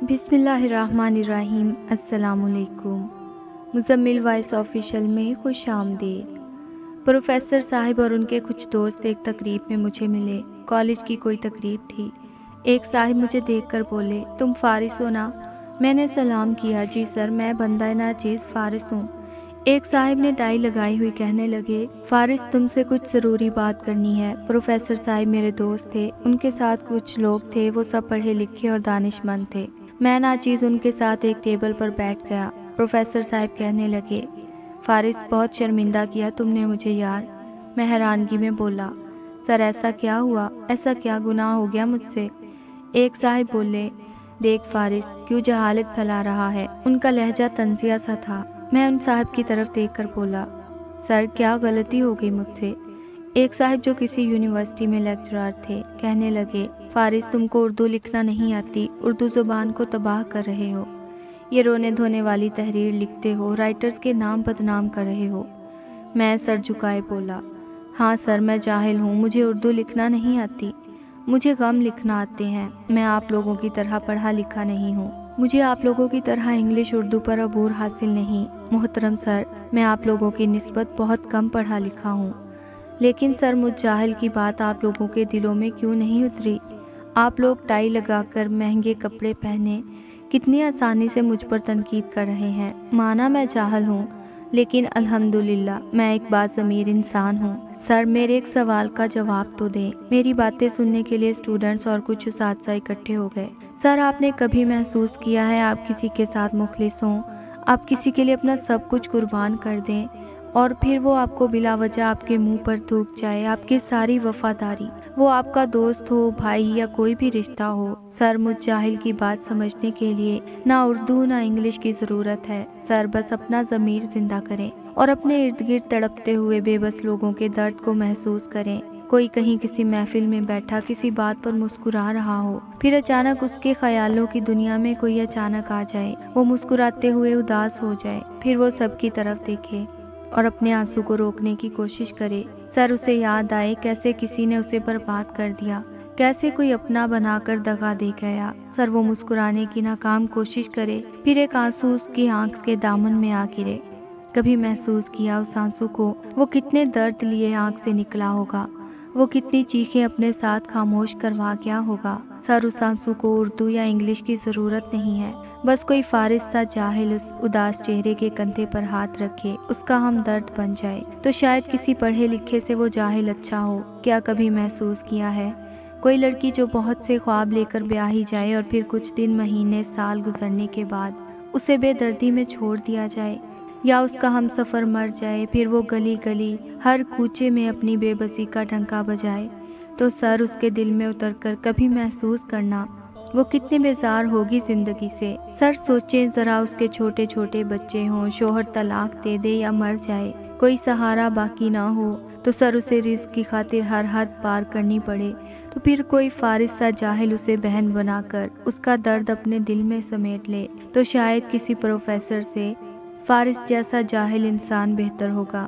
بسم اللہ الرحمن الرحیم۔ السلام علیکم۔ مزمل وائس آفیشیل میں خوش آمدید۔ پروفیسر صاحب اور ان کے کچھ دوست ایک تقریب میں مجھے ملے۔ کالج کی کوئی تقریب تھی۔ ایک صاحب مجھے دیکھ کر بولے، تم فارس ہو نا؟ میں نے سلام کیا، جی سر، میں بندہ ناچیز فارس ہوں۔ ایک صاحب نے ٹائی لگائی ہوئی کہنے لگے، فارس تم سے کچھ ضروری بات کرنی ہے۔ پروفیسر صاحب میرے دوست تھے، ان کے ساتھ کچھ لوگ تھے، وہ سب پڑھے لکھے اور دانش مند تھے۔ میں ناچیز ان کے ساتھ ایک ٹیبل پر بیٹھ گیا۔ پروفیسر صاحب کہنے لگے، فارس بہت شرمندہ کیا تم نے مجھے یار۔ میں حیرانگی میں بولا، سر ایسا کیا ہوا، ایسا کیا گناہ ہو گیا مجھ سے؟ ایک صاحب بولے، دیکھ فارس کیوں جہالت پھیلا رہا ہے۔ ان کا لہجہ طنزیہ سا تھا۔ میں ان صاحب کی طرف دیکھ کر بولا، سر کیا غلطی ہو گئی مجھ سے؟ ایک صاحب جو کسی یونیورسٹی میں لیکچرر تھے کہنے لگے، فارس تم کو اردو لکھنا نہیں آتی، اردو زبان کو تباہ کر رہے ہو، یہ رونے دھونے والی تحریر لکھتے ہو، رائٹرز کے نام بدنام کر رہے ہو۔ میں سر جھکائے بولا، ہاں سر میں جاہل ہوں، مجھے اردو لکھنا نہیں آتی، مجھے غم لکھنا آتے ہیں، میں آپ لوگوں کی طرح پڑھا لکھا نہیں ہوں، مجھے آپ لوگوں کی طرح انگلش اردو پر عبور حاصل نہیں۔ محترم سر، میں آپ لوگوں کی نسبت بہت کم پڑھا لکھا ہوں، لیکن سر مجھ جاہل کی بات آپ لوگوں کے دلوں میں کیوں نہیں اتری؟ آپ لوگ ٹائی لگا کر مہنگے کپڑے پہنے کتنی آسانی سے مجھ پر تنقید کر رہے ہیں۔ مانا میں جاہل ہوں، لیکن الحمدللہ میں ایک باضمیر انسان ہوں۔ سر میرے ایک سوال کا جواب تو دیں۔ میری باتیں سننے کے لیے اسٹوڈنٹس اور کچھ اساتذہ اکٹھے ہو گئے۔ سر آپ نے کبھی محسوس کیا ہے آپ کسی کے ساتھ مخلص ہوں، آپ کسی کے لیے اپنا سب کچھ قربان کر دیں اور پھر وہ آپ کو بلا وجہ آپ کے منہ پر تھوک جائے، آپ کی ساری وفاداری، وہ آپ کا دوست ہو، بھائی یا کوئی بھی رشتہ ہو؟ سر مجھ جاہل کی بات سمجھنے کے لیے نہ اردو نہ انگلش کی ضرورت ہے۔ سر بس اپنا ضمیر زندہ کریں اور اپنے ارد گرد تڑپتے ہوئے بے بس لوگوں کے درد کو محسوس کریں۔ کوئی کہیں کسی محفل میں بیٹھا کسی بات پر مسکرا رہا ہو، پھر اچانک اس کے خیالوں کی دنیا میں کوئی اچانک آ جائے، وہ مسکراتے ہوئے اداس ہو جائے، پھر وہ سب کی طرف دیکھے اور اپنے آنسو کو روکنے کی کوشش کرے۔ سر اسے یاد آئے کیسے کسی نے اسے برباد کر دیا، کیسے کوئی اپنا بنا کر دغا دے گیا۔ سر وہ مسکرانے کی ناکام کوشش کرے، پھر ایک آنسو اس کی آنکھ کے دامن میں آ گرے۔ کبھی محسوس کیا اس آنسو کو؟ وہ کتنے درد لیے آنکھ سے نکلا ہوگا، وہ کتنی چیخیں اپنے ساتھ خاموش کروا گیا ہوگا۔ سر اس آنسو کو اردو یا انگلش کی ضرورت نہیں ہے، بس کوئی فارس سا جاہل اس اداس چہرے کے کندھے پر ہاتھ رکھے، اس کا ہمدرد بن جائے تو شاید کسی پڑھے لکھے سے وہ جاہل اچھا ہو۔ کیا کبھی محسوس کیا ہے کوئی لڑکی جو بہت سے خواب لے کر بیاہی جائے اور پھر کچھ دن مہینے سال گزرنے کے بعد اسے بے دردی میں چھوڑ دیا جائے، یا اس کا ہم سفر مر جائے، پھر وہ گلی گلی ہر کوچے میں اپنی بے بسی کا ڈنکا بجائے، تو سر اس کے دل میں اتر کر کبھی محسوس کرنا وہ کتنی بیزار ہوگی زندگی سے۔ سر سوچیں ذرا، اس کے چھوٹے چھوٹے بچے ہوں، شوہر طلاق دے دے یا مر جائے، کوئی سہارا باقی نہ ہو، تو سر اسے رزق کی خاطر ہر حد پار کرنی پڑے، تو پھر کوئی فارس سا جاہل اسے بہن بنا کر اس کا درد اپنے دل میں سمیٹ لے، تو شاید کسی پروفیسر سے فارس جیسا جاہل انسان بہتر ہوگا۔